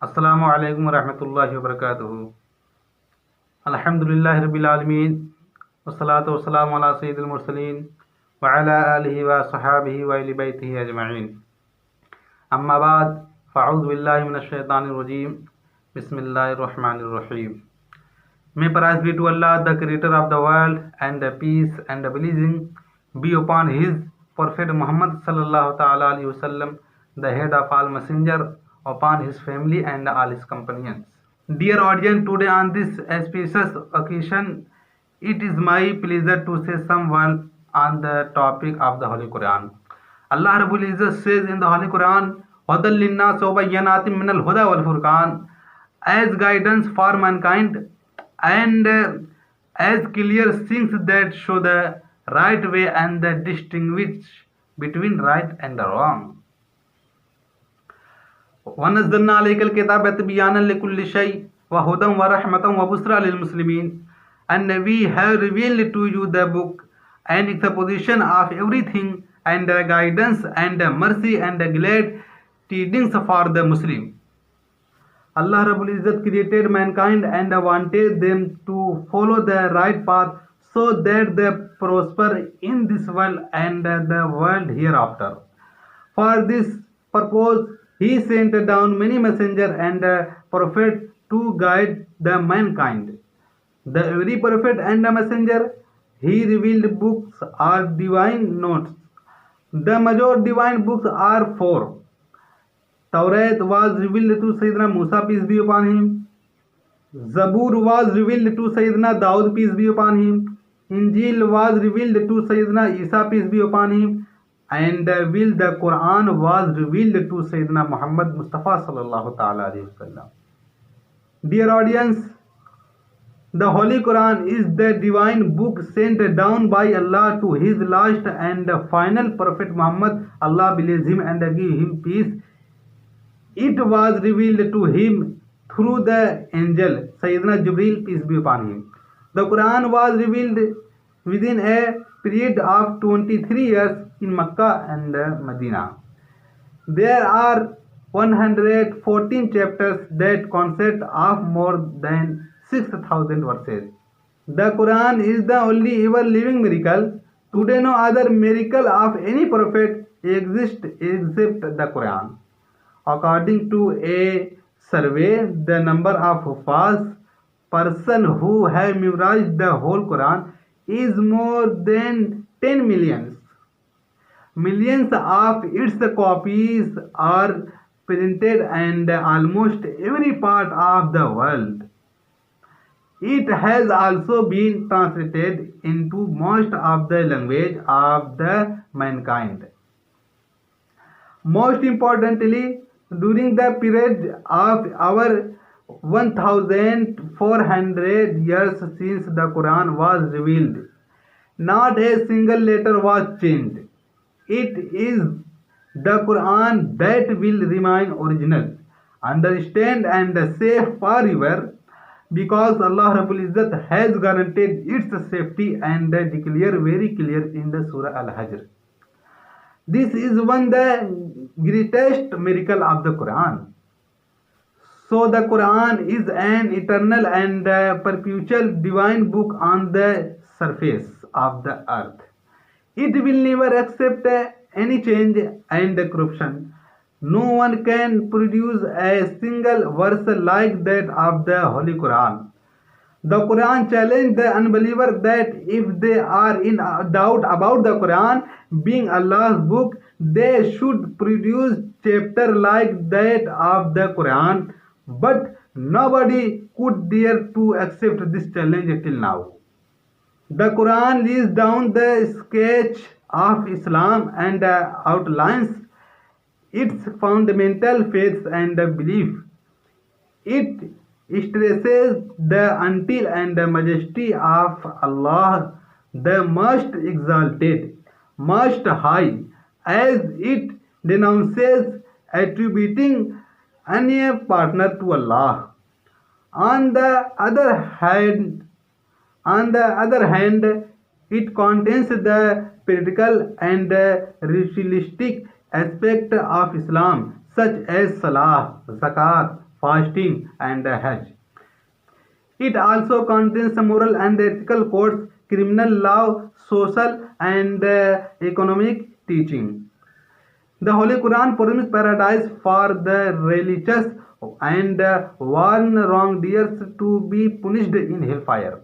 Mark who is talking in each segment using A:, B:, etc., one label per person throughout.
A: अस्सलामु अलैकुम वरहमतुल्लाहि वबरकातुहू। अल्हम्दुलिल्लाहि रब्बिल आलमीन वस्सलातु वस्सलामु अला सय्यिदिल मुरसलीन व अला आलिहि व सहाबिहि व अहलि बैतिहि अजमईन। अम्मा बाद फ़अऊज़ु बिल्लाहि मिनश शैतानिर रजीम। बिस्मिल्लाहिर रहमानिर रहीम। May praise be to Allah, the creator of the world, and the peace and the blessing be upon his Prophet Muhammad sallallahu ta'ala alaihi wasallam, the head of all messenger, upon his family and all his companions. Dear audience, today on this auspicious occasion, it is my pleasure to say some word on the topic of the Holy Quran. Allah Rabbul Izzat says in the Holy Quran, "Hudal linnas wa bayyinatin minal huda wal furqan," as guidance for mankind and as clear things that show the right way and that distinguish between right and the wrong. वनज़्ज़लना अलैकल किताब तिबयानन लिकुल्लि शै व हुदन व रहमतन व बुश्रा लिल मुस्लिमीन, and we have revealed to you the book and exposition of everything and guidance and mercy and glad tidings for the Muslim. Allah Rabbul Izzat created mankind and wanted them to follow the right path so that they prosper in this world and the world hereafter. For this purpose, He sent down many messengers and prophets to guide the mankind. The every prophet and messenger, He revealed books or divine notes. The major divine books are four. Taurat was revealed to Sayyidina Musa, peace be upon him. Zabur was revealed to Sayyidina Daud, peace be upon him. Injil was revealed to Sayyidina Isa, peace be upon him. And will the Quran was revealed to Sayyidina Muhammad Mustafa sallallahu ta'ala alayhi wasallam. Dear audience, the Holy Quran is the divine book sent down by Allah to His last and final Prophet Muhammad, Allah bless him and give him peace. It was revealed to him through the angel Sayyidina Jibreel, peace be upon him. The Quran was revealed within a period of 23 years in Makkah and Medina. There are 114 chapters that consist of more than 6,000 verses. The Quran is the only ever living miracle. Today no other miracle of any prophet exists except the Quran. According to a survey, the number of Hufaz person who have memorized the whole Quran is more than 10 millions. Millions of its copies are printed in almost every part of the world. It has also been translated into most of the language of the mankind. Most importantly, during the period of our 1400 years since the Quran was revealed, not a single letter was changed. It is the Quran that will remain original, understand and safe forever, because Allah Rabbul Izzat has guaranteed its safety and declared very clear in the Surah Al-Hajr. This is one the greatest miracle of the Quran. So the Quran is an eternal and perpetual divine book on the surface of the earth. It will never accept any change and corruption. No one can produce a single verse like that of the Holy Quran. The Quran challenged the unbeliever that if they are in doubt about the Quran being Allah's book, they should produce chapter like that of the Quran. But nobody could dare to accept this challenge till now. The Quran lays down the sketch of Islam and outlines its fundamental faiths and belief. It stresses the until and majesty of Allah, the most exalted, most high, as it denounces attributing any partner to Allah. On the other hand, it contains the practical and ritualistic aspect of Islam, such as Salah, Zakat, fasting, and Hajj. It also contains moral and ethical codes, criminal law, social and economic teaching. The Holy Quran promises paradise for the religious and warn wrongdoers to be punished in hellfire.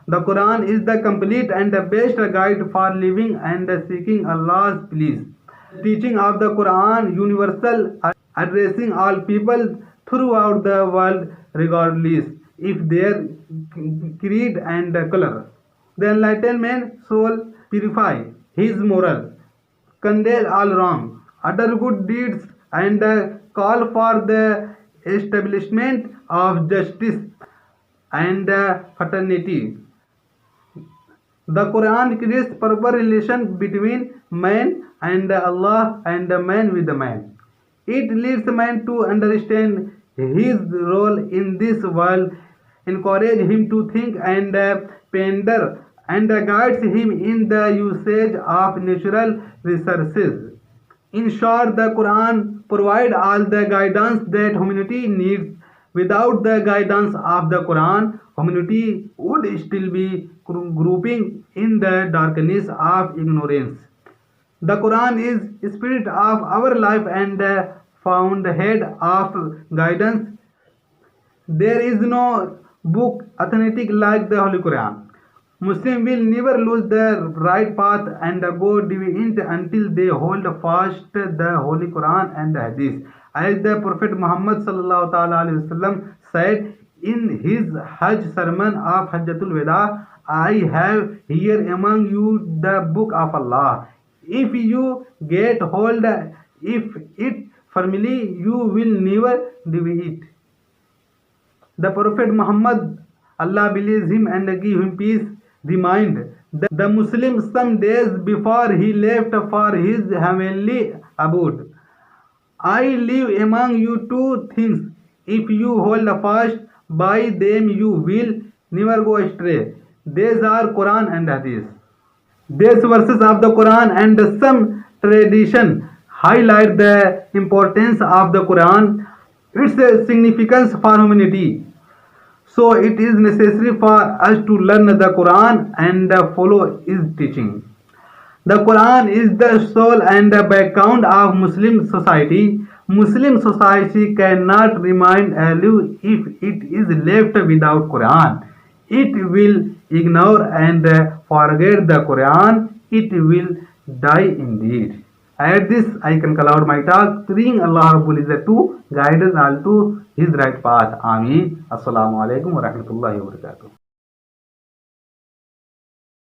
A: The Quran is the complete and the best guide for living and seeking Allah's please. Teaching of the Quran universal, addressing all people throughout the world regardless if their creed and color. The enlightenment soul purify his moral, condemn all wrong, utter good deeds, and call for the establishment of justice and fraternity. The Quran creates proper relation between man and Allah and man with man. It leads man to understand his role in this world, encourage him to think and ponder, and guides him in the usage of natural resources. In short, the Quran provides all the guidance that humanity needs. Without the guidance of the Quran, humanity would still be grouping in the darkness of ignorance. The Quran is spirit of our life and fountainhead of guidance. There is no book authentic like the Holy Quran. Muslims will never lose the right path and go deviant until they hold fast the Holy Quran and the Hadith. As the Prophet Muhammad sallallahu alaihi wasallam said in his Hajj sermon of Hajjatul Wada, I have here among you the book of Allah. If you get hold of it firmly, you will never deviate. The Prophet Muhammad, Allah believes him and give him peace, remind the Muslim some days before he left for his heavenly abode. I leave among you two things. If you hold fast by them, you will never go astray. These are Quran and Hadith. These verses of the Quran and some tradition highlight the importance of the Quran, its significance for humanity. So it is necessary for us to learn the Quran and follow its teaching. The Quran is the soul and the background of Muslim society. Muslim society cannot remain alive if it is left without Quran. It will ignore and forget the Quran. It will die indeed. At this, I can conclude my talk, praying Allah Rabbul Izzat to guide us all to His right path. Ameen. Assalamu alaikum wa rahmatullahi wa barakatuh.